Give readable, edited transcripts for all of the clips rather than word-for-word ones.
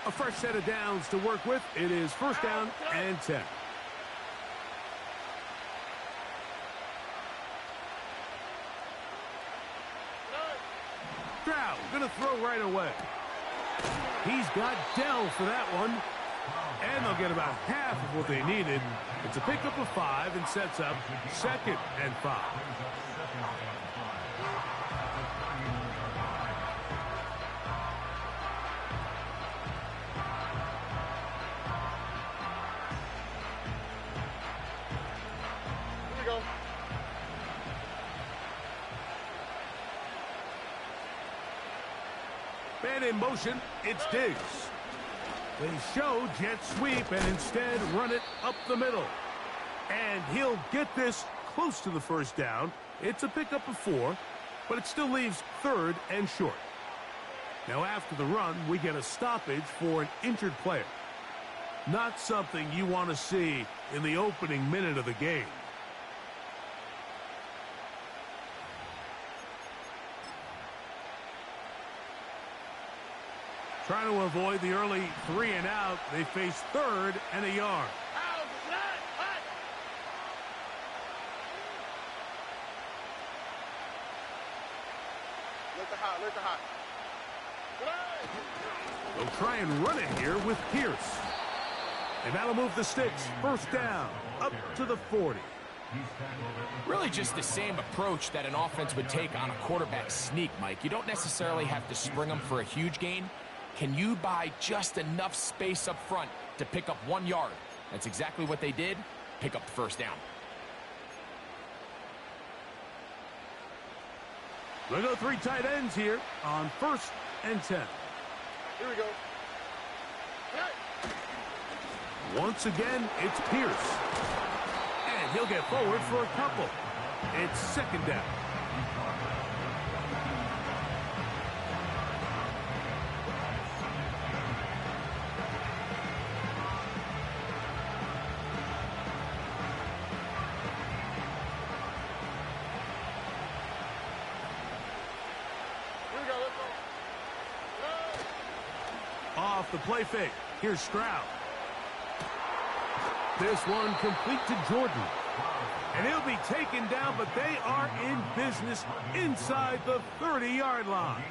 A fresh set of downs to work with. It is first down and 10. Stroud going to throw right away. He's got Dell for that one. And they'll get about half of what they needed. It's a pickup of 5 and sets up second and 5. Here we go. Man in motion, it's Diggs. They show jet sweep and instead run it up the middle. And he'll get this close to the first down. It's a pickup of 4, but it still leaves third and short. Now after the run, we get a stoppage for an injured player. Not something you want to see in the opening minute of the game. Trying to avoid the early 3 and out. They face third and a yard. Let the hot. They'll try and run it here with Pierce. And that'll move the sticks. First down, up to the 40. Really just the same approach that an offense would take on a quarterback sneak, Mike. You don't necessarily have to spring them for a huge gain. Can you buy just enough space up front to pick up 1 yard? That's exactly what they did. Pick up the first down. We'll go 3 tight ends here on first and 10. Here we go. Once again, it's Pierce. And he'll get forward for a couple. It's second down. Off the play fake. Here's Stroud. This one complete to Jordan. And he'll be taken down, but they are in business inside the 30-yard line.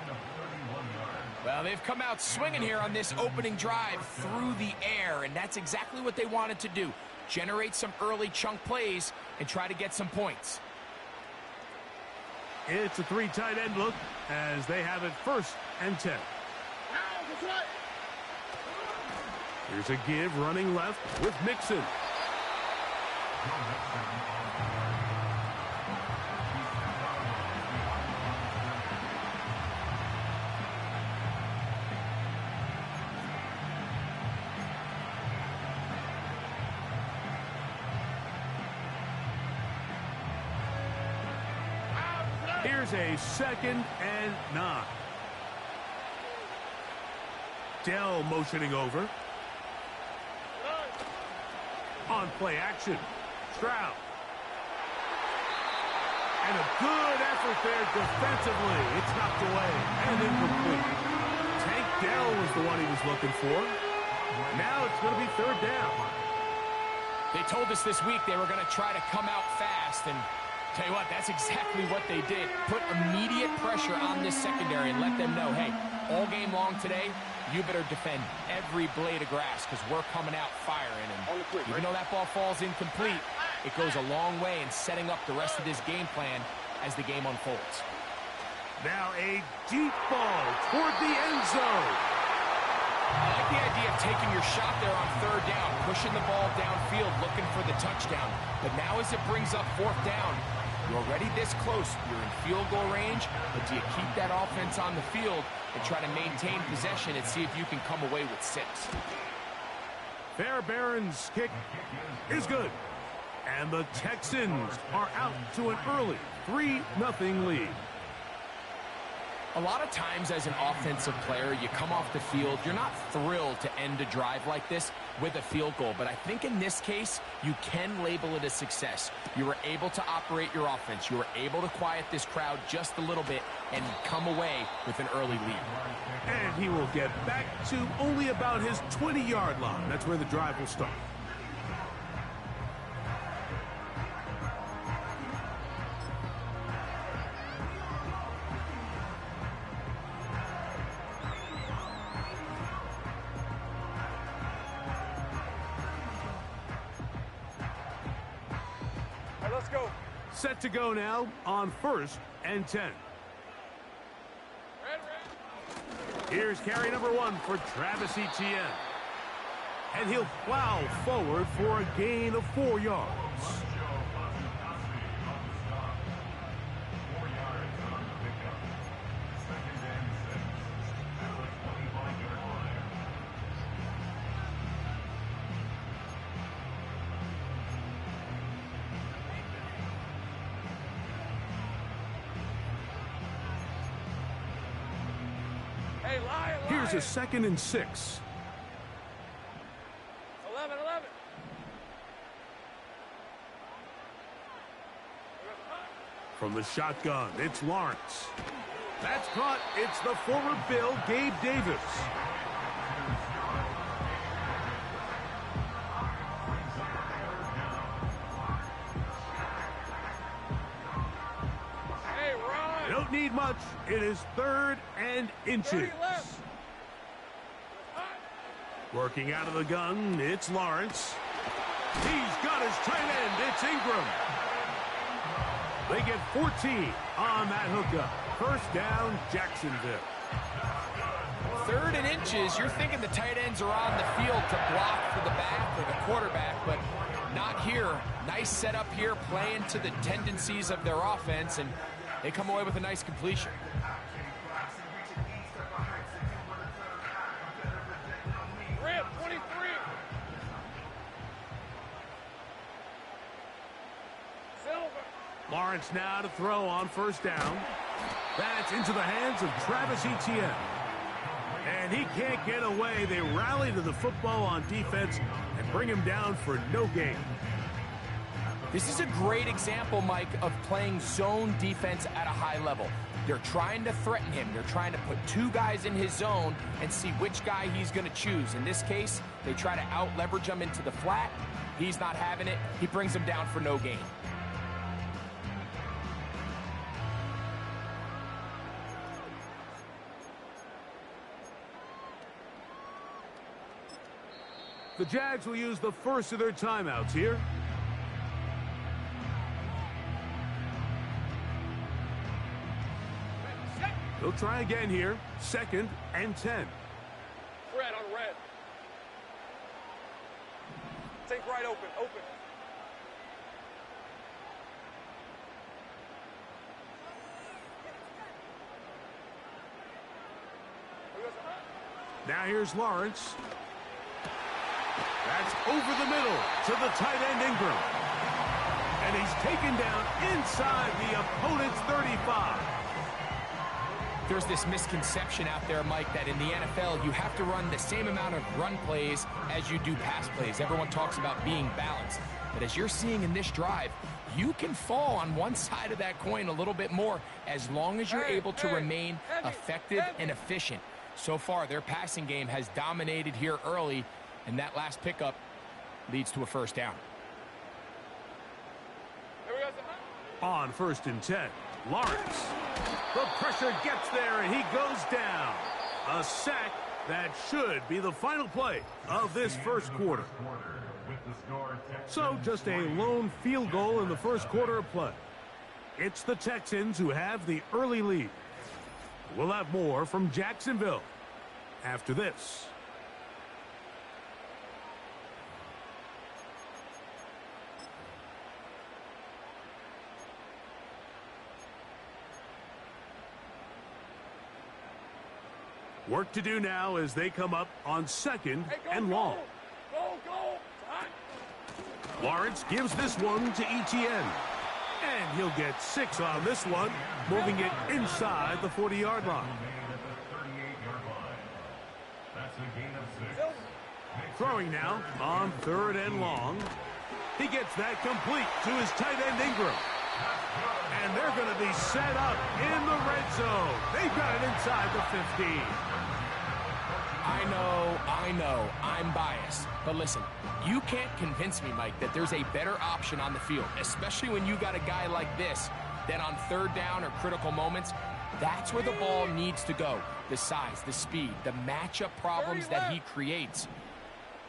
Well, they've come out swinging here on this opening drive through the air, and that's exactly what they wanted to do. Generate some early chunk plays and try to get some points. It's a 3 tight end look as they have it first and 10. Here's a give running left with Mixon. Here's a second and 9. Dell motioning over. On play action, Stroud. And a good effort there defensively. It's knocked away and incomplete. Tank Dell was the one he was looking for. Now it's going to be third down. They told us this week they were going to try to come out fast, and tell you what, that's exactly what they did. Put immediate pressure on this secondary and let them know, hey, all game long today, you better defend every blade of grass because we're coming out firing. And even though that ball falls incomplete, it goes a long way in setting up the rest of this game plan as the game unfolds. Now a deep ball toward the end zone. I like the idea of taking your shot there on third down, pushing the ball downfield, looking for the touchdown. But now as it brings up fourth down, you're already this close. You're in field goal range, but do you keep that offense on the field and try to maintain possession and see if you can come away with 6? Fairbairn's kick is good. And the Texans are out to an early 3-0 lead. A lot of times as an offensive player, you come off the field, you're not thrilled to end a drive like this with a field goal. But I think in this case, you can label it a success. You were able to operate your offense. You were able to quiet this crowd just a little bit and come away with an early lead. And he will get back to only about his 20-yard line. That's where the drive will start. Let's go. Set to go now on 1st and 10. Here's carry number 1 for Travis Etienne. And he'll plow forward for a gain of 4 yards. Here's a 2nd and 6. 11. From the shotgun, it's Lawrence. That's caught. It's the former Bill, Gabe Davis. Hey, Ron. Don't need much. It is 3rd and inches. Working out of the gun, it's Lawrence. He's got his tight end. It's Ingram. They get 14 on that hookup. 1st down, Jacksonville. 3rd and inches, you're thinking the tight ends are on the field to block for the back or the quarterback, but not here. Nice setup here, playing to the tendencies of their offense, and they come away with a nice completion. Rip, 23. Silver. Lawrence now to throw on 1st down. That's into the hands of Travis Etienne. And he can't get away. They rally to the football on defense and bring him down for no gain. This is a great example, Mike, of playing zone defense at a high level. They're trying to threaten him. They're trying to put 2 guys in his zone and see which guy he's going to choose. In this case, they try to out-leverage him into the flat. He's not having it. He brings him down for no gain. The Jags will use the first of their timeouts here. They'll try again here. 2nd and 10. Red on red. Take right open. Now here's Lawrence. That's over the middle to the tight end Ingram. And he's taken down inside the opponent's 35. There's this misconception out there, Mike, that in the NFL, you have to run the same amount of run plays as you do pass plays. Everyone talks about being balanced. But as you're seeing in this drive, you can fall on one side of that coin a little bit more as long as you're able to remain effective and efficient. So far, their passing game has dominated here early, and that last pickup leads to a 1st down. On 1st and 10, Lawrence. The pressure gets there, and he goes down. A sack that should be the final play of this 1st quarter. So just a lone field goal in the 1st quarter of play. It's the Texans who have the early lead. We'll have more from Jacksonville after this. Work to do now as they come up on 2nd and long. Go. Lawrence gives this one to Etienne. And he'll get 6 on this one, moving it inside the 40-yard line. Throwing now on 3rd and long. He gets that complete to his tight end Ingram. And they're going to be set up in the red zone. They've got it inside the 15. I know, I'm biased. But listen, you can't convince me, Mike, that there's a better option on the field, especially when you got a guy like this, that on 3rd down or critical moments, that's where the ball needs to go. The size, the speed, the matchup problems that he creates.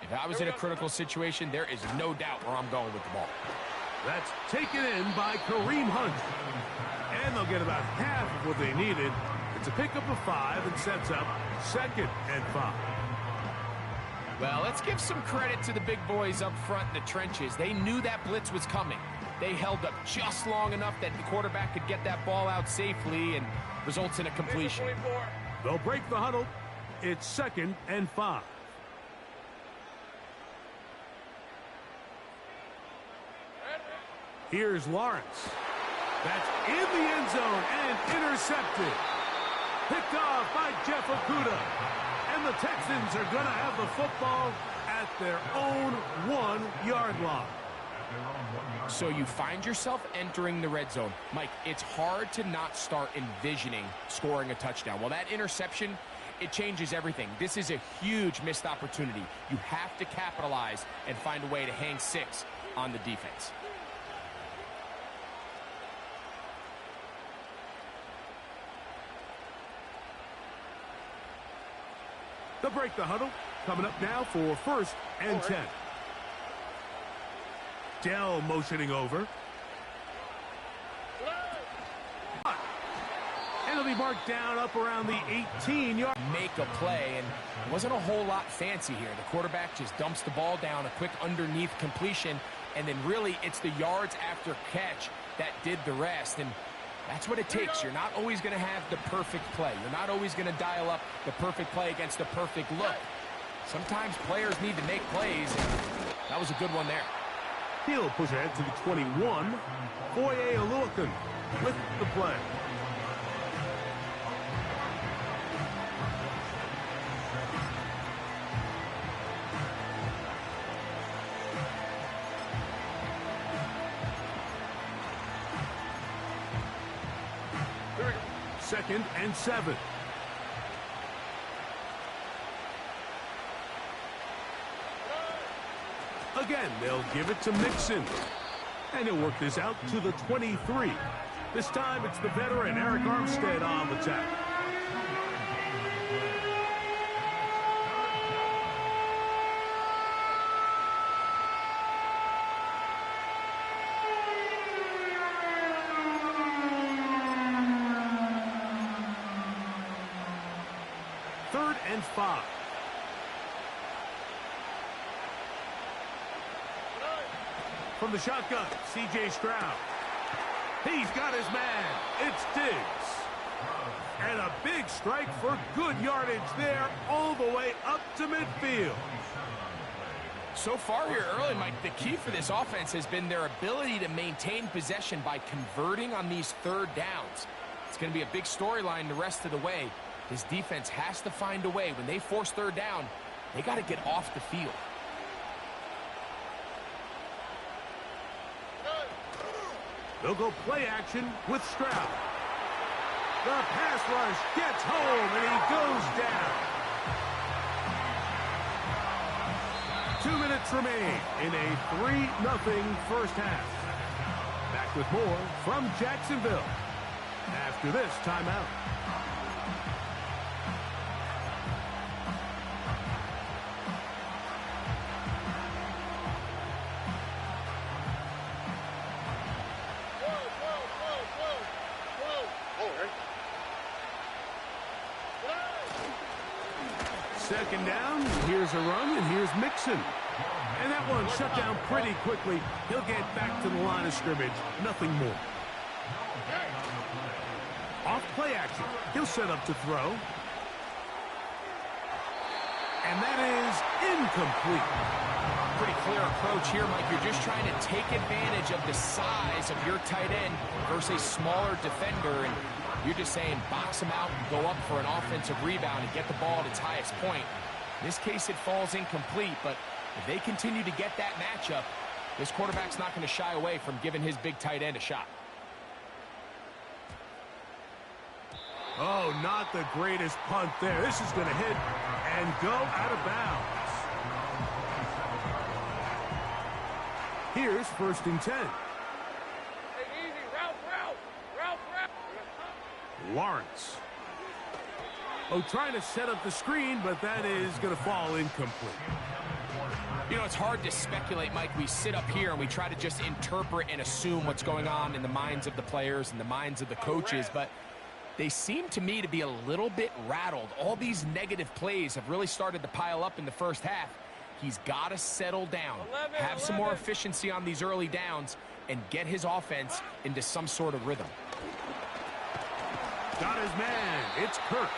If I was in a critical situation, there is no doubt where I'm going with the ball. That's taken in by Kareem Hunt. And they'll get about half of what they needed. It's a pickup of 5 and sets up 2nd and 5. Well, let's give some credit to the big boys up front in the trenches. They knew that blitz was coming. They held up just long enough that the quarterback could get that ball out safely and results in a completion. They'll break the huddle. It's 2nd and 5. Here's Lawrence. That's in the end zone and intercepted. Picked off by Jeff Okudah. And the Texans are going to have the football at their own 1-yard line. So you find yourself entering the red zone. Mike, it's hard to not start envisioning scoring a touchdown. Well, that interception, it changes everything. This is a huge missed opportunity. You have to capitalize and find a way to hang 6 on the defense. They'll break the huddle. Coming up now for 1st and 10. Dell motioning over. And it'll be marked down up around the 18-yard. Make a play, and it wasn't a whole lot fancy here. The quarterback just dumps the ball down, a quick underneath completion, and then really it's the yards after catch that did the rest. And that's what it takes. You're not always going to have the perfect play. You're not always going to dial up the perfect play against the perfect look. Sometimes players need to make plays, and that was a good one there. He'll push ahead to the 21. Foye Oluokun with the play. Second and 7. Again, they'll give it to Mixon. And he'll work this out to the 23. This time it's the veteran Eric Armstead on the tackle. Third and 5. From the shotgun, C.J. Stroud. He's got his man. It's Diggs. And a big strike for good yardage there all the way up to midfield. So far here early, Mike, the key for this offense has been their ability to maintain possession by converting on these 3rd downs. It's going to be a big storyline the rest of the way. This defense has to find a way. When they force 3rd down, they got to get off the field. They'll go play action with Stroud. The pass rush gets home, and he goes down. 2 minutes remain in a 3-0 first half. Back with more from Jacksonville after this timeout. Second down, here's a run, and here's Mixon. And that one shut down pretty quickly. He'll get back to the line of scrimmage, nothing more. Off play action, he'll set up to throw. And that is incomplete. pretty clear approach here, Mike. You're just trying to take advantage of the size of your tight end versus a smaller defender, and you're just saying box him out and go up for an offensive rebound and get the ball at its highest point. In this case, it falls incomplete, but if they continue to get that matchup, this quarterback's not going to shy away from giving his big tight end a shot. Oh, not the greatest punt there. This is going to hit and go out of bounds. Here's 1st and 10. Take easy. Route. Lawrence. Oh, trying to set up the screen, but that is going to fall incomplete. You know, it's hard to speculate, Mike. We sit up here and we try to just interpret and assume what's going on in the minds of the players and the minds of the coaches, but they seem to me to be a little bit rattled. All these negative plays have really started to pile up in the first half. He's got to settle down, have some more efficiency on these early downs, and get his offense into some sort of rhythm. Got his man. It's Kirk.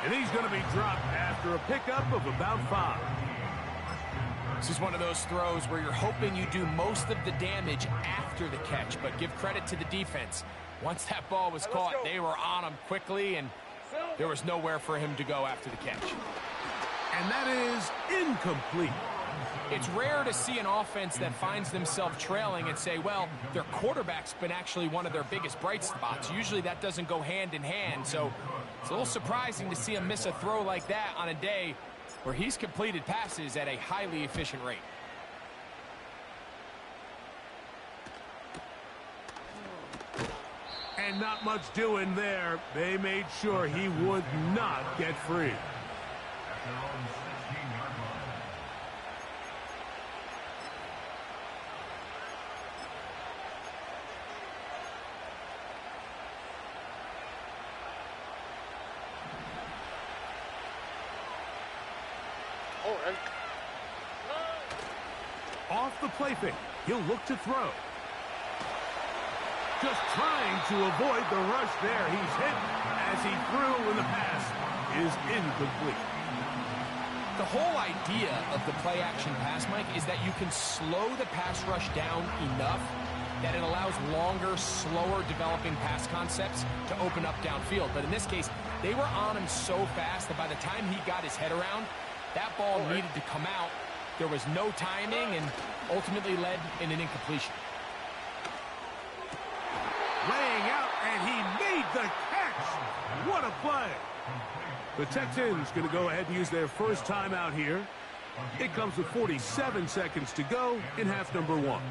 And he's going to be dropped after a pickup of about 5. This is one of those throws where you're hoping you do most of the damage after the catch, but give credit to the defense. Once that ball was caught, they were on him quickly, and there was nowhere for him to go after the catch. And that is incomplete. It's rare to see an offense that finds themselves trailing and say, well, their quarterback's been actually one of their biggest bright spots. Usually that doesn't go hand in hand, so it's a little surprising to see him miss a throw like that on a day where he's completed passes at a highly efficient rate. And not much doing there. They made sure he would not get free. Off the play fake. He'll look to throw. Just trying to avoid the rush there. He's hit as he threw, and the pass is incomplete. The whole idea of the play-action pass, Mike, is that you can slow the pass rush down enough that it allows longer, slower developing pass concepts to open up downfield. But in this case, they were on him so fast that by the time he got his head around, that ball needed to come out. There was no timing and ultimately led in an incompletion. Laying out, and he made the catch. What a play. The Texans going to go ahead and use their first timeout here. It comes with 47 seconds to go in half number 1.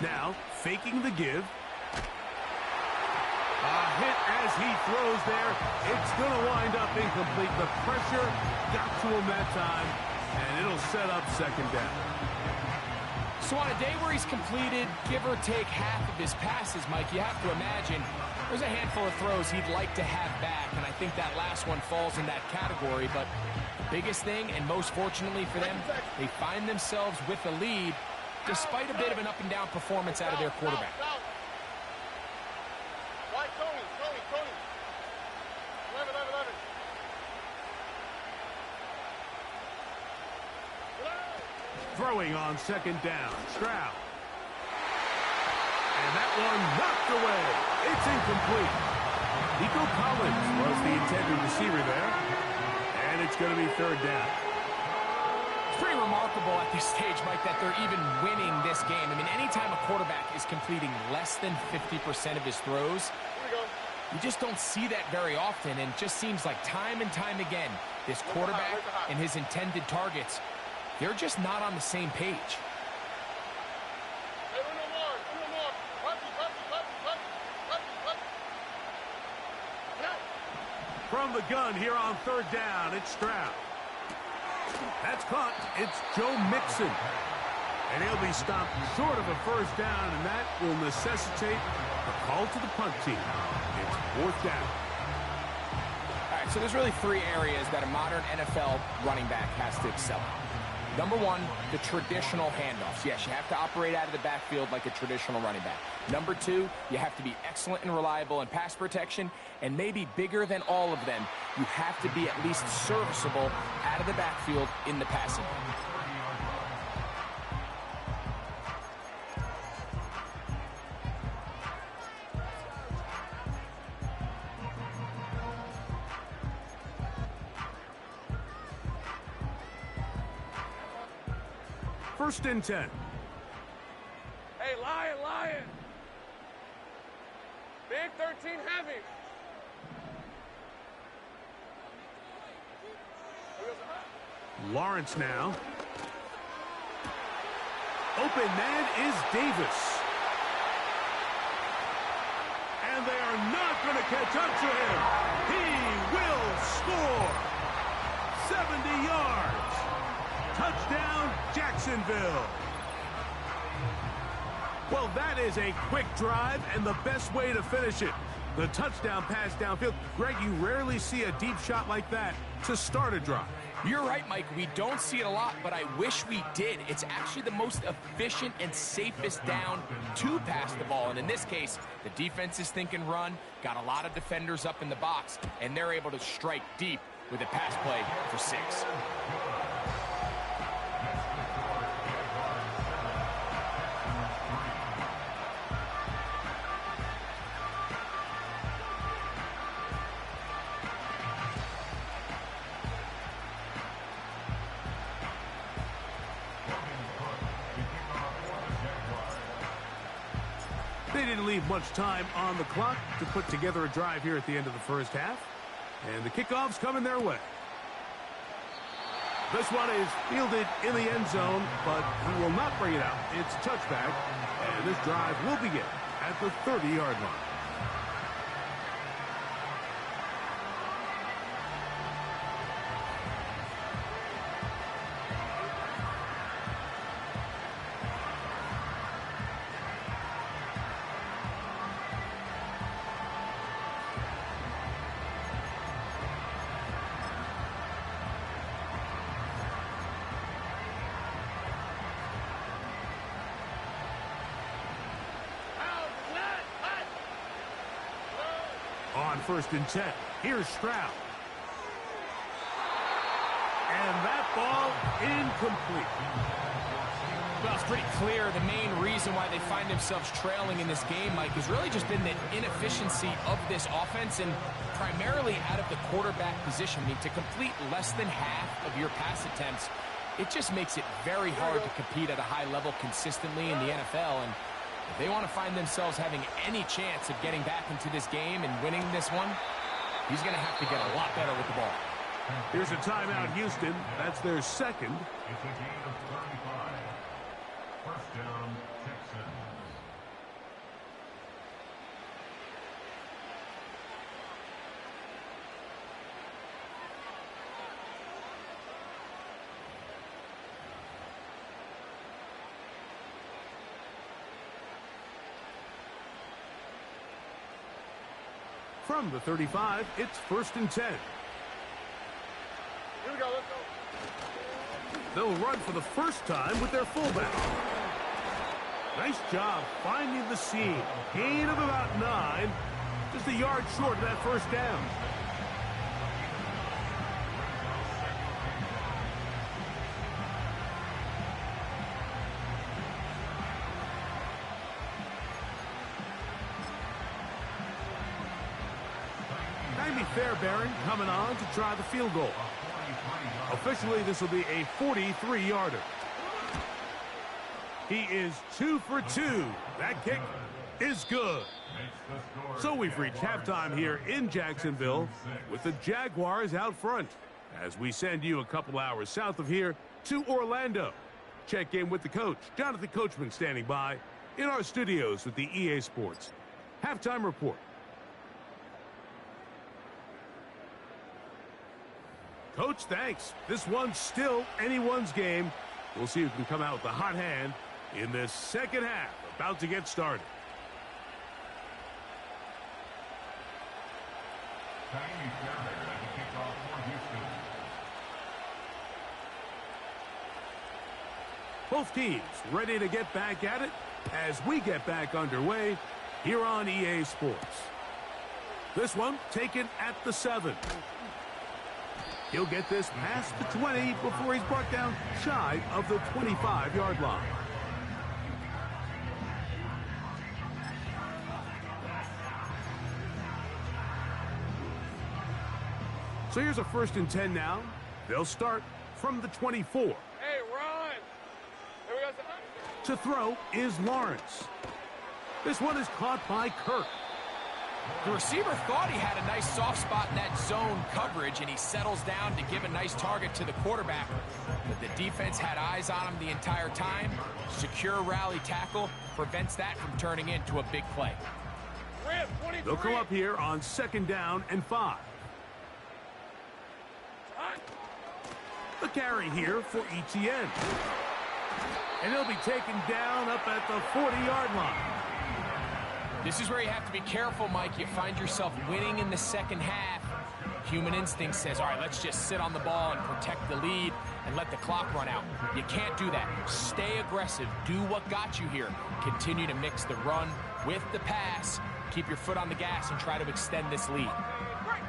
Now, faking the give. A hit as he throws there. It's going to wind up incomplete. The pressure got to him that time, and it'll set up 2nd down. So on a day where he's completed, give or take half of his passes, Mike, you have to imagine there's a handful of throws he'd like to have back, and I think that last one falls in that category. But the biggest thing, and most fortunately for them, they find themselves with the lead despite a bit of an up-and-down performance out of their quarterback. Throwing on 2nd down, Stroud. And that one knocked away. It's incomplete. Nico Collins was the intended receiver there. And it's going to be 3rd down. It's pretty remarkable at this stage, Mike, that they're even winning this game. I mean, anytime a quarterback is completing less than 50% of his throws, you just don't see that very often. And it just seems like time and time again, this quarterback and his intended targets, they're just not on the same page. From the gun here on 3rd down, it's Stroud. That's caught. It's Joe Mixon. And he'll be stopped short of a 1st down, and that will necessitate a call to the punt team. It's 4th down. All right, so there's really 3 areas that a modern NFL running back has to excel in. Number one, the traditional handoffs. Yes, you have to operate out of the backfield like a traditional running back. Number two, you have to be excellent and reliable in pass protection, and maybe bigger than all of them, you have to be at least serviceable out of the backfield in the passing game. First and 10. Hey, Lion. Big 13 heavy. Lawrence now. Open man is Davis. And they are not going to catch up to him. He will score. 70 yards. Touchdown, Jacksonville. Well, that is a quick drive and the best way to finish it. The touchdown pass downfield. Greg, you rarely see a deep shot like that to start a drive. You're right, Mike. We don't see it a lot, but I wish we did. It's actually the most efficient and safest down to pass the ball. And in this case, the defense is thinking run, got a lot of defenders up in the box, and they're able to strike deep with a pass play for 6. They didn't leave much time on the clock to put together a drive here at the end of the first half. And the kickoff's coming their way. This one is fielded in the end zone, but he will not bring it out. It's touchback, and this drive will begin at the 30-yard line. On first and 10, here's Stroud. And that ball incomplete. Well, it's pretty clear the main reason why they find themselves trailing in this game, Mike, has really just been the inefficiency of this offense and primarily out of the quarterback position. I mean, to complete less than half of your pass attempts, it just makes it very hard to compete at a high level consistently in the NFL. And if they want to find themselves having any chance of getting back into this game and winning this one, he's going to have to get a lot better with the ball. Here's a timeout, Houston. That's their second. It's a gain of 35. First down, Texans. From the 35, it's first and 10. Here we go, let's go. They'll run for the first time with their fullback. Nice job finding the seam. Gain of about 9. Just a yard short of that first down. Amy Fairbairn coming on to try the field goal. Officially, this will be a 43-yarder. He is 2 for 2. That kick is good. So we've reached halftime here in Jacksonville with the Jaguars out front as we send you a couple hours south of here to Orlando. Check in with the coach, Jonathan Coachman, standing by in our studios with the EA Sports Halftime Report. Coach, thanks. This one's still anyone's game. We'll see who can come out with the hot hand in this second half. About to get started. Amy Fairbairn at the kickoff for Houston. Both teams ready to get back at it as we get back underway here on EA Sports. This one taken at the 7. He'll get this past the 20 before he's brought down shy of the 25-yard line. So here's a 1st and 10 now. They'll start from the 24. Hey, run! Here we go. To throw is Lawrence. This one is caught by Kirk. The receiver thought he had a nice soft spot in that zone coverage, and he settles down to give a nice target to the quarterback. But the defense had eyes on him the entire time. Secure rally tackle prevents that from turning into a big play. They'll come up here on 2nd down and 5. The carry here for Etienne. And he'll be taken down up at the 40-yard line. This is where you have to be careful, Mike. You find yourself winning in the second half. Human instinct says, all right, let's just sit on the ball and protect the lead and let the clock run out. You can't do that. Stay aggressive. Do what got you here. Continue to mix the run with the pass. Keep your foot on the gas and try to extend this lead.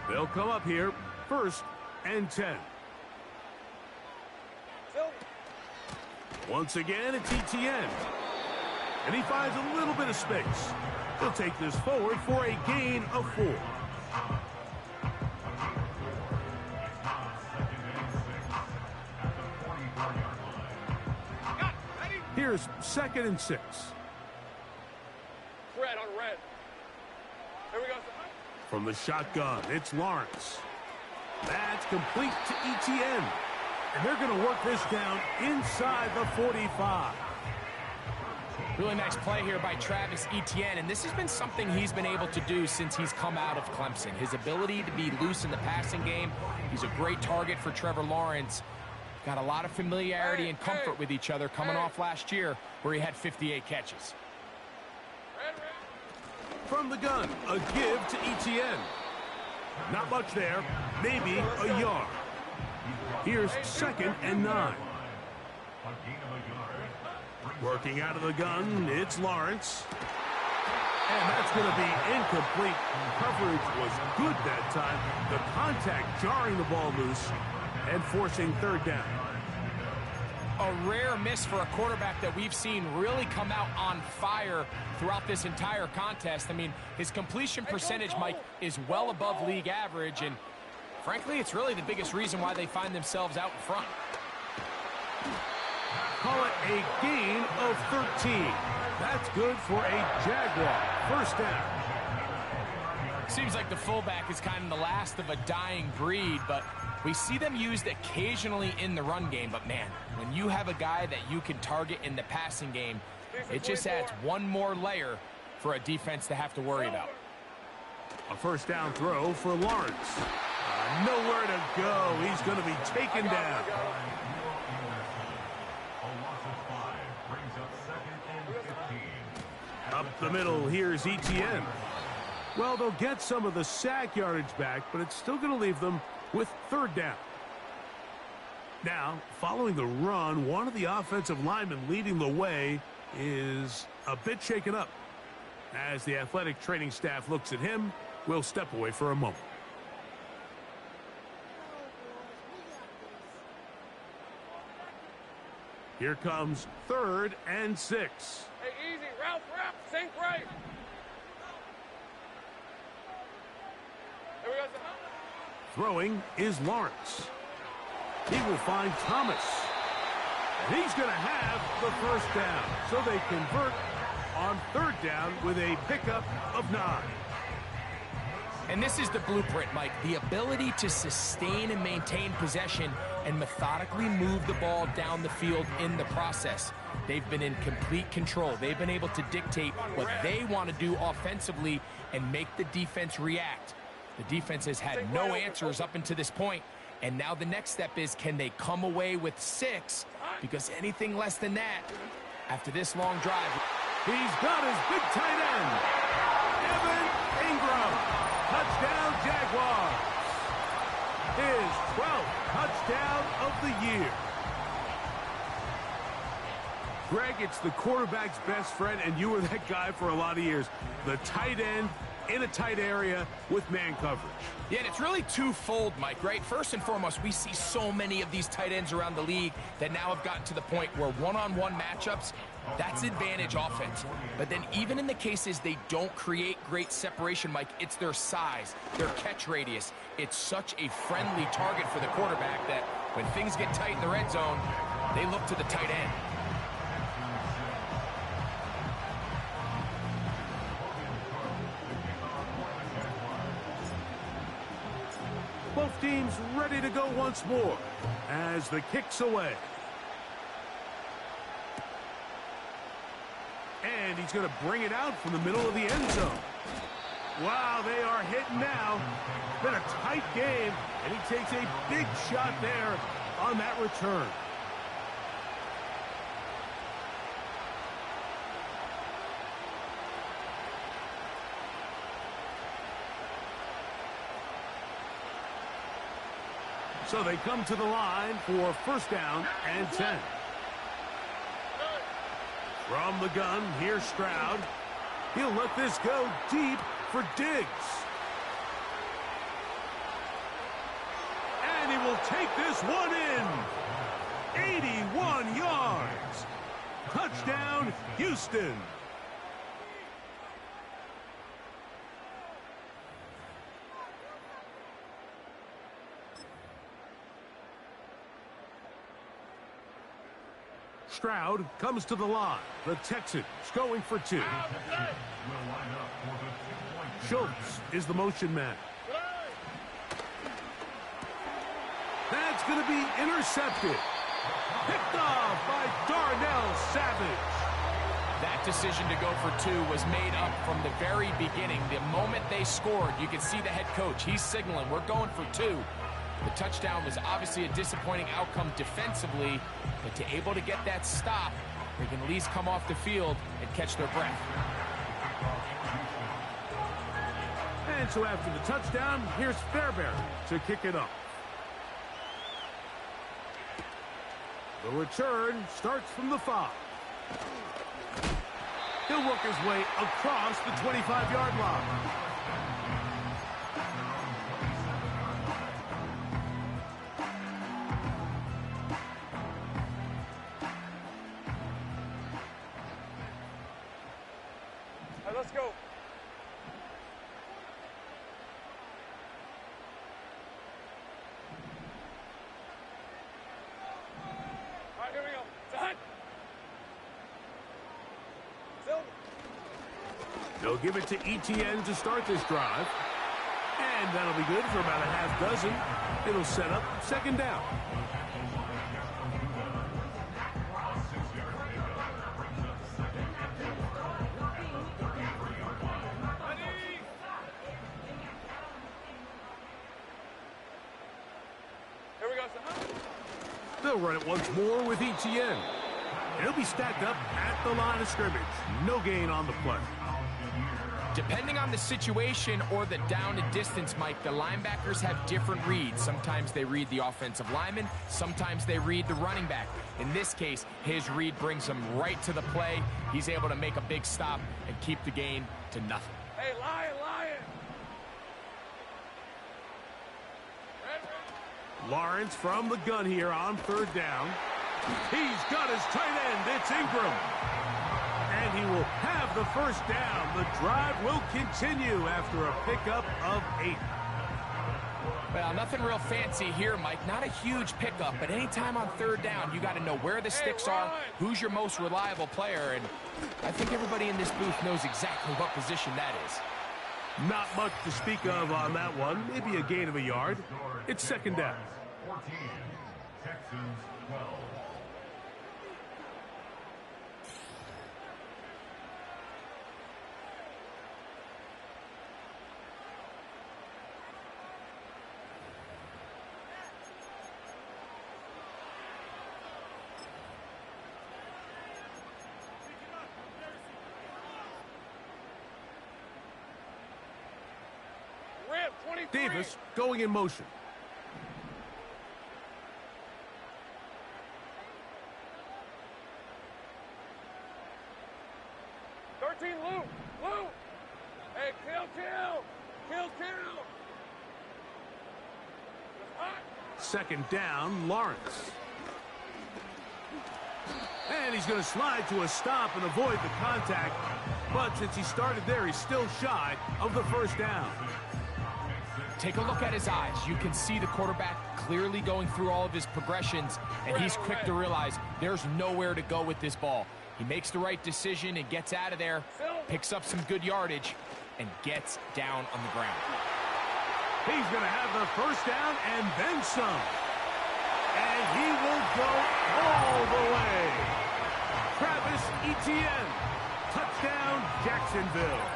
They'll come up here 1st and 10. Once again, it's Etienne. And he finds a little bit of space. He'll take this forward for a gain of 4. Here's 2nd and 6. Red on red. Here we go. From the shotgun, it's Lawrence. That's complete to Etienne. And they're going to work this down inside the 45. Really nice play here by Travis Etienne, and this has been something he's been able to do since he's come out of Clemson. His ability to be loose in the passing game. He's a great target for Trevor Lawrence. Got a lot of familiarity and comfort with each other coming off last year where he had 58 catches. From the gun, a give to Etienne. Not much there, maybe a yard. Here's 2nd and 9. Working out of the gun, it's Lawrence. And that's going to be incomplete. Coverage was good that time. The contact jarring the ball loose and forcing 3rd down. A rare miss for a quarterback that we've seen really come out on fire throughout this entire contest. I mean, his completion percentage, Mike, is well above league average, and frankly, it's really the biggest reason why they find themselves out in front. Call it a gain of 13. That's good for a Jaguar. 1st down. Seems like the fullback is kind of the last of a dying breed, but we see them used occasionally in the run game. But, man, when you have a guy that you can target in the passing game, it just adds one more layer for a defense to have to worry about. A 1st down throw for Lawrence. Nowhere to go. He's going to be taken down. Up the middle, here's Etienne. Well, they'll get some of the sack yardage back, but it's still going to leave them with 3rd down. Now, following the run, one of the offensive linemen leading the way is a bit shaken up. As the athletic training staff looks at him, we'll step away for a moment. Here comes 3rd and 6. Hey, easy. Ralph, sink right. Here we go. Throwing is Lawrence. He will find Thomas. And he's going to have the 1st down. So they convert on 3rd down with a pickup of 9. And this is the blueprint, Mike. The ability to sustain and maintain possession and methodically move the ball down the field in the process. They've been in complete control. They've been able to dictate what they want to do offensively and make the defense react. The defense has had no answers up until this point, and now the next step is, can they come away with 6? Because anything less than that, after this long drive... He's got his big tight end, Evan Ingram. Touchdown, Jaguars. His 12th touchdown of the year. Greg, it's the quarterback's best friend, and you were that guy for a lot of years. The tight end in a tight area with man coverage. Yeah, and it's really twofold, Mike, right? First and foremost, we see so many of these tight ends around the league that now have gotten to the point where one-on-one matchups, that's advantage offense. But then even in the cases they don't create great separation, Mike, it's their size, their catch radius. It's such a friendly target for the quarterback that when things get tight in the red zone, they look to the tight end. Both teams ready to go once more as the kick's away. And he's going to bring it out from the middle of the end zone. Wow, they are hitting now. It's been a tight game, and he takes a big shot there on that return. So they come to the line for first down and 10. From the gun, here's Stroud. He'll let this go deep for Diggs. And he will take this one in. 81 yards. Touchdown, Houston. Stroud comes to the line. The Texans going for two. Schultz is the motion man. That's going to be intercepted. Picked off by Darnell Savage. That decision to go for two was made up from the very beginning. The moment they scored, you could see the head coach. He's signaling, we're going for two. The touchdown was obviously a disappointing outcome defensively, but to able to get that stop, they can at least come off the field and catch their breath. And so after the touchdown, here's Fairbairn to kick it up. The return starts from the 5. He'll work his way across the 25-yard line. Let's go. All right, here we go. Done. Silver. They'll give it to ETN to start this drive. And that'll be good for about a half dozen. It'll set up second down. They'll run it once more with ETN. He'll be stacked up at the line of scrimmage. No gain on the play. Depending on the situation or the down and distance, Mike, the linebackers have different reads. Sometimes they read the offensive lineman. Sometimes they read the running back. In this case, his read brings him right to the play. He's able to make a big stop and keep the gain to nothing. Hey, Lion, Lion. Lawrence from the gun here on third down. He's got his tight end. It's Ingram. And he will have the first down. The drive will continue after a pickup of 8. Well, nothing real fancy here, Mike. Not a huge pickup, but anytime on third down, you got to know where the sticks are, who's your most reliable player, and I think everybody in this booth knows exactly what position that is. Not much to speak of on that one. Maybe a gain of a yard. It's second down. 14, Texans 12. Davis going in motion. 14, Lou. Lou. Hey, kill. Hot. Second down, Lawrence. And he's going to slide to a stop and avoid the contact. But since he started there, he's still shy of the first down. Take a look at his eyes. You can see the quarterback clearly going through all of his progressions, and he's quick to realize there's nowhere to go with this ball. He makes the right decision and gets out of there, picks up some good yardage, and gets down on the ground. He's going to have the first down and then some. And he will go all the way. Travis Etienne. Touchdown, Jacksonville.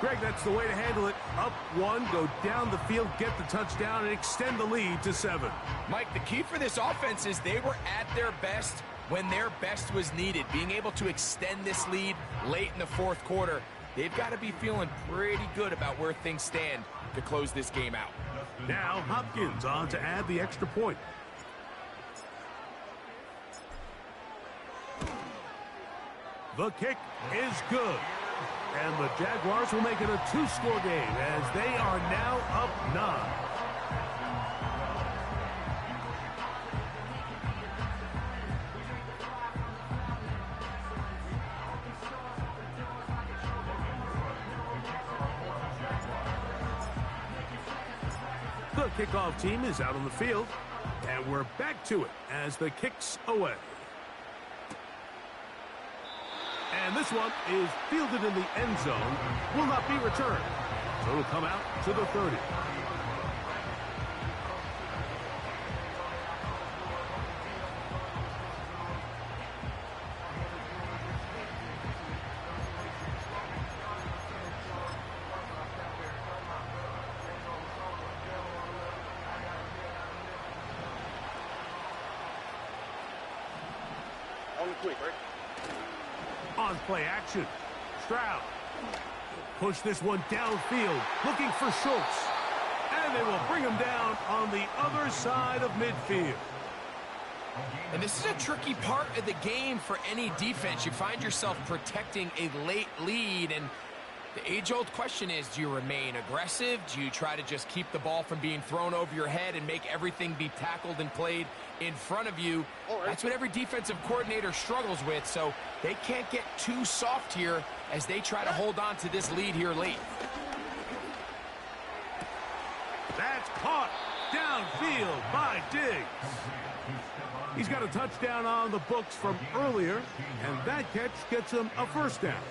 Greg, that's the way to handle it. Up one, go down the field, get the touchdown, and extend the lead to 7. Mike, the key for this offense is they were at their best when their best was needed. Being able to extend this lead late in the fourth quarter, they've got to be feeling pretty good about where things stand to close this game out. Now Hopkins on to add the extra point. The kick is good. And the Jaguars will make it a 2-score game as they are now up 9. The kickoff team is out on the field, and we're back to it as the kick's away. And this one is fielded in the end zone, will not be returned. So it'll come out to the 30. On the quick, right? On play action, Stroud. Push this one downfield, looking for Schultz. And they will bring him down on the other side of midfield. And this is a tricky part of the game for any defense. You find yourself protecting a late lead, and the age-old question is, do you remain aggressive? Do you try to just keep the ball from being thrown over your head and make everything be tackled and played in front of you? That's what every defensive coordinator struggles with, so they can't get too soft here as they try to hold on to this lead here late. That's caught downfield by Diggs. He's got a touchdown on the books from earlier, and that catch gets him a first down.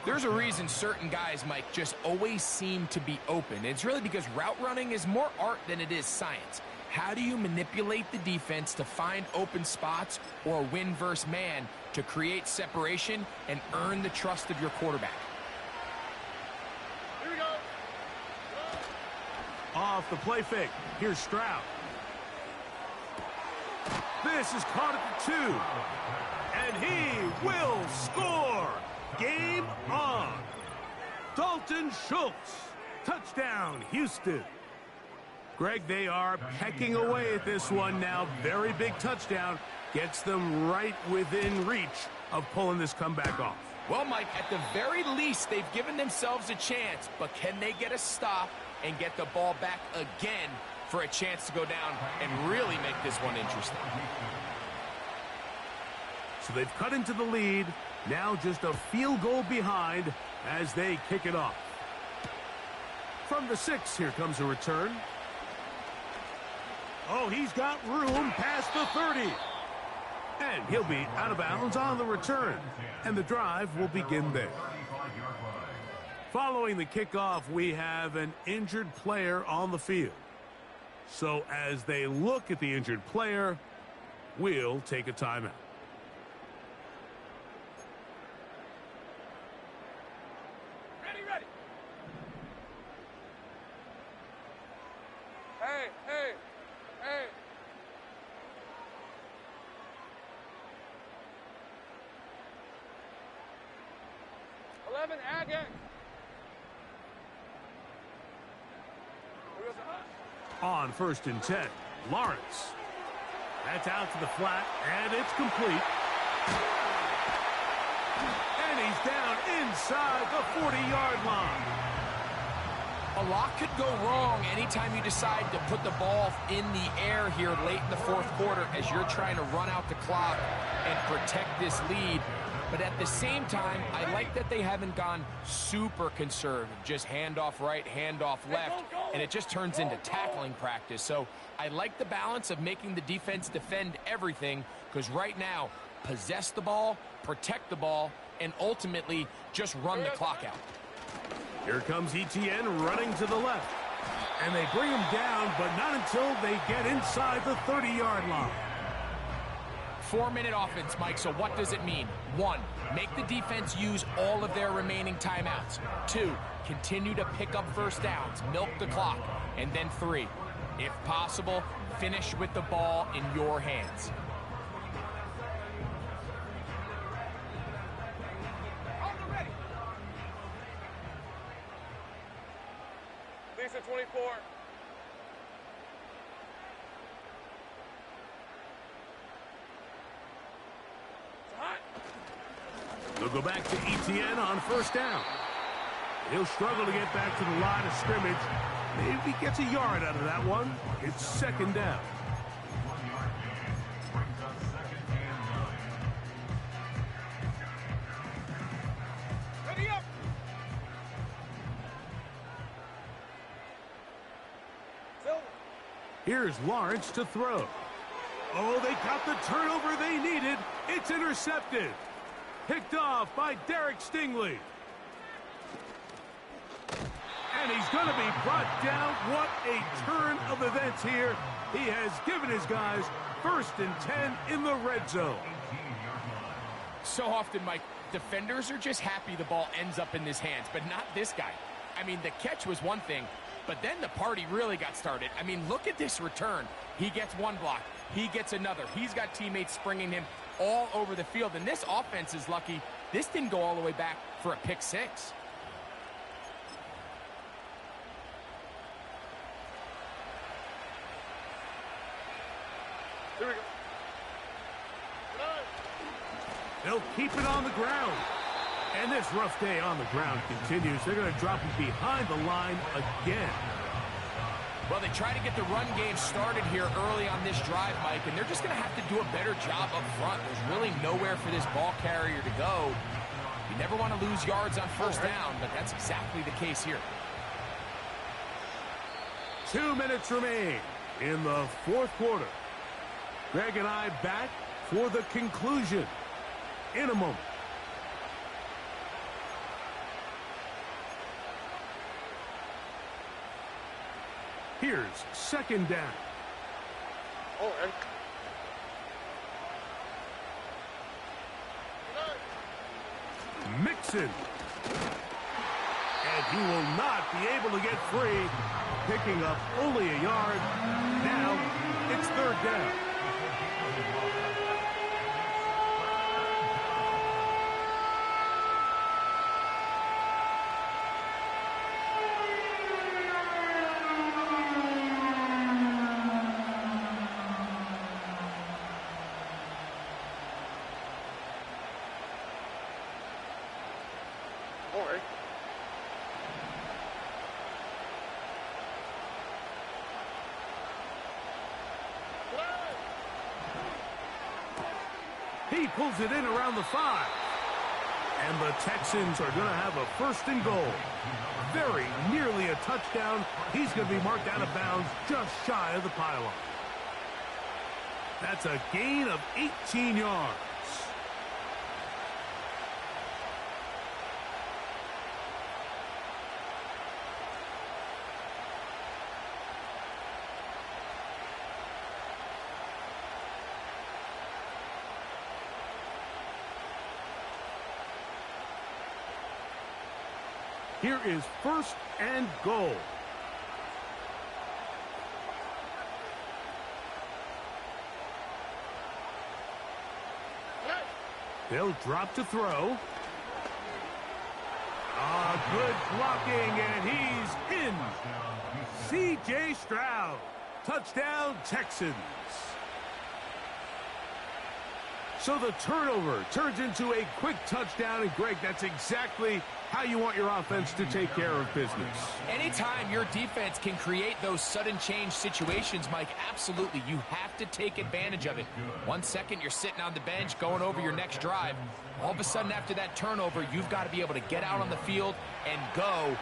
There's a reason certain guys, Mike, just always seem to be open. It's really because route running is more art than it is science. How do you manipulate the defense to find open spots or win versus man to create separation and earn the trust of your quarterback? Here we go. Off the play fake, here's Stroud. This is caught at the 2. And he will score. Game on. Dalton Schultz. Touchdown, Houston. Greg, they are pecking away at this one now. Very big touchdown. Gets them right within reach of pulling this comeback off. Well, Mike, at the very least, they've given themselves a chance, but can they get a stop and get the ball back again for a chance to go down and really make this one interesting? So they've cut into the lead. Now just a field goal behind as they kick it off. From the 6, here comes a return. Oh, he's got room past the 30. And he'll be out of bounds on the return. And the drive will begin there. Following the kickoff, we have an injured player on the field. So as they look at the injured player, we'll take a timeout. Ready. Hey. 11, again. On 1st and 10, Lawrence. That's out to the flat, and it's complete. And he's down inside the 40-yard line. A lot could go wrong anytime you decide to put the ball in the air here late in the fourth quarter as you're trying to run out the clock and protect this lead. But at the same time, I like that they haven't gone super conservative, just handoff right, handoff left, and it just turns into tackling practice. So I like the balance of making the defense defend everything, because right now, possess the ball, protect the ball, and ultimately just run the clock out. Here comes Etienne running to the left. And they bring him down, but not until they get inside the 30-yard line. 4-minute offense, Mike, so what does it mean? 1, make the defense use all of their remaining timeouts. 2, continue to pick up first downs, milk the clock. And then 3, if possible, finish with the ball in your hands. Lisa 24. They'll go back to Etienne on first down. He'll struggle to get back to the line of scrimmage. Maybe he gets a yard out of that one. It's second down. Ready up. Silver. Here's Lawrence to throw. Oh, they got the turnover they needed. It's intercepted. Picked off by Derek Stingley. And he's going to be brought down. What a turn of events here. He has given his guys 1st and 10 in the red zone. So often, Mike, defenders are just happy the ball ends up in his hands, but not this guy. I mean, the catch was one thing, but then the party really got started. I mean, look at this return. He gets one block. He gets another. He's got teammates springing him all over the field. And this offense is lucky this didn't go all the way back for a pick 6. Here we go. They'll keep it on the ground. And this rough day on the ground continues. They're going to drop him behind the line again. Well, they try to get the run game started here early on this drive, Mike, and they're just going to have to do a better job up front. There's really nowhere for this ball carrier to go. You never want to lose yards on first down, but that's exactly the case here. 2 minutes remain in the fourth quarter. Greg and I back for the conclusion in a moment. Here's second down. All right. Mixon. And he will not be able to get free. Picking up only a yard. Now it's third down. All right. He pulls it in around the 5. And the Texans are going to have a 1st and goal. Very nearly a touchdown. He's going to be marked out of bounds just shy of the pylon. That's a gain of 18 yards. Here is 1st and goal. They'll drop to throw. Good blocking, and he's in. C.J. Stroud. Touchdown, Texans. So the turnover turns into a quick touchdown, and Greg, that's exactly how you want your offense to take care of business. Anytime your defense can create those sudden change situations, Mike, absolutely, you have to take advantage of it. 1 second, you're sitting on the bench going over your next drive. All of a sudden, after that turnover, you've got to be able to get out on the field and go.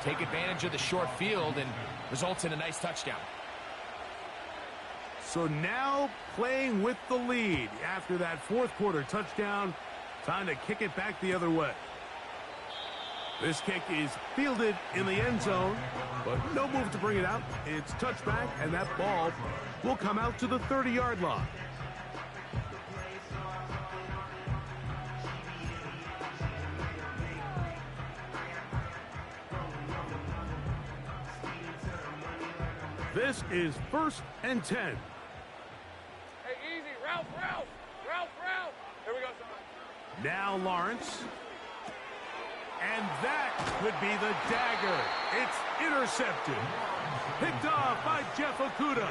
Take advantage of the short field, and results in a nice touchdown. So now playing with the lead after that fourth quarter touchdown, time to kick it back the other way. This kick is fielded in the end zone, but no move to bring it out. It's touchback, and that ball will come out to the 30-yard line. This is 1st and 10. Hey, easy. Ralph. Here we go, son. Now Lawrence. And that could be the dagger. It's intercepted. Picked off by Jeff Okudah.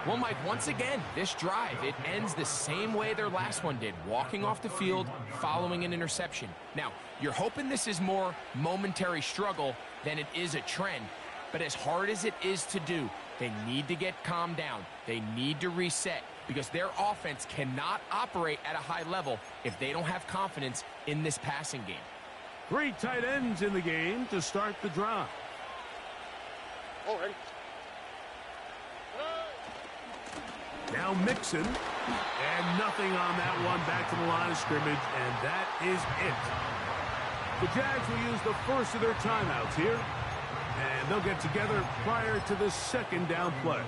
Well, Mike, once again, this drive, it ends the same way their last one did, walking off the field, following an interception. Now, you're hoping this is more momentary struggle than it is a trend, but as hard as it is to do, they need to get calmed down. They need to reset because their offense cannot operate at a high level if they don't have confidence in this passing game. 3 tight ends in the game to start the drive. Oh, ready. Now Mixon, and nothing on that one, back to the line of scrimmage, and that is it. The Jags will use the first of their timeouts here, and they'll get together prior to the second down play.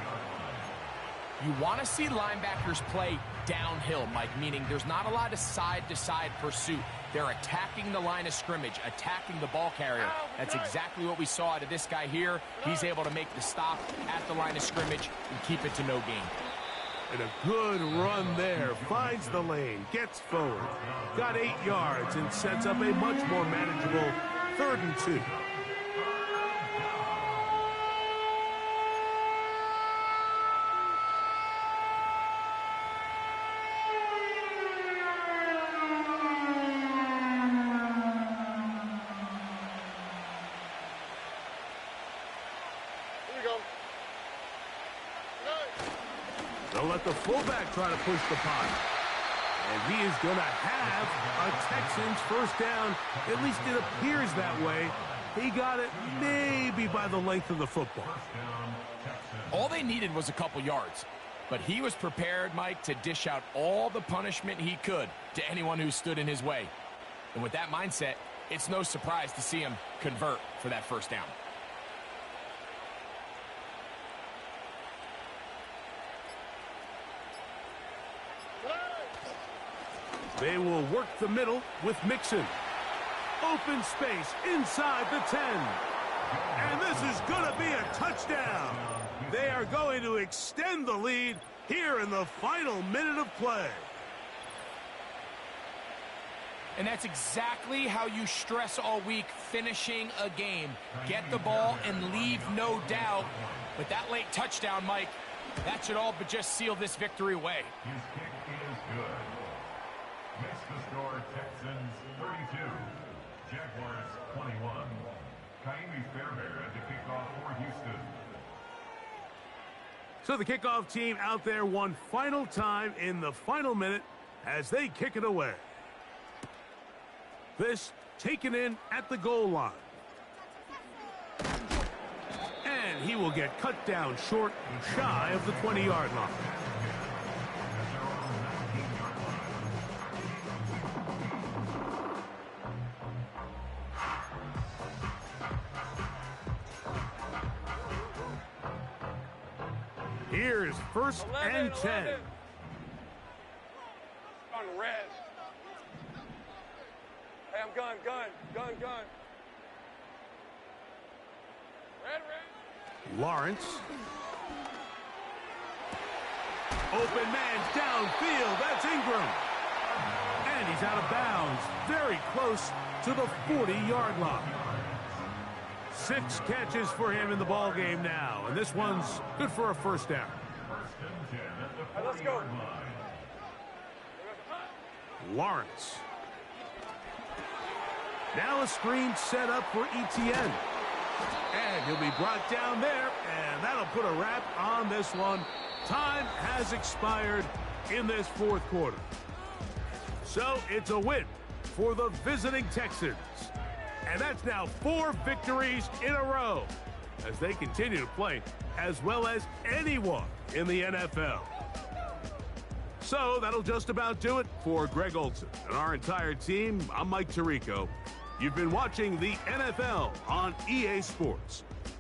You want to see linebackers play downhill, Mike, meaning there's not a lot of side-to-side pursuit. They're attacking the line of scrimmage, attacking the ball carrier. That's exactly what we saw out of this guy here. He's able to make the stop at the line of scrimmage and keep it to no gain. And a good run there. Finds the lane, gets forward. Got 8 yards and sets up a much more manageable 3rd and 2. They'll let the fullback try to push the pot. And he is going to have a Texans first down. At least it appears that way. He got it maybe by the length of the football. All they needed was a couple yards. But he was prepared, Mike, to dish out all the punishment he could to anyone who stood in his way. And with that mindset, it's no surprise to see him convert for that first down. They will work the middle with Mixon. Open space inside the 10. And this is going to be a touchdown. They are going to extend the lead here in the final minute of play. And that's exactly how you stress all week, finishing a game. Get the ball and leave no doubt. But that late touchdown, Mike, that should all but just seal this victory away. His kick is good. Makes the score Texans 32, Jaguars 21. Kaimi Fairbairn at the kickoff for Houston. So the kickoff team out there one final time in the final minute as they kick it away. This taken in at the goal line. And he will get cut down short and shy of the 20-yard line. Here's 1st and 10. On red. Hey, I'm gun. Red. Lawrence. Open man downfield. That's Ingram. And he's out of bounds. Very close to the 40-yard line. 6 catches for him in the ball game now. And this one's good for a first down. First and 10 at the Hey, let's go. 40-yard line. Lawrence. Now a screen set up for Etienne. And he'll be brought down there, and that'll put a wrap on this one. Time has expired in this fourth quarter. So it's a win for the visiting Texans. And that's now 4 victories in a row as they continue to play as well as anyone in the NFL. So that'll just about do it for Greg Olsen and our entire team. I'm Mike Tirico. You've been watching the NFL on EA Sports.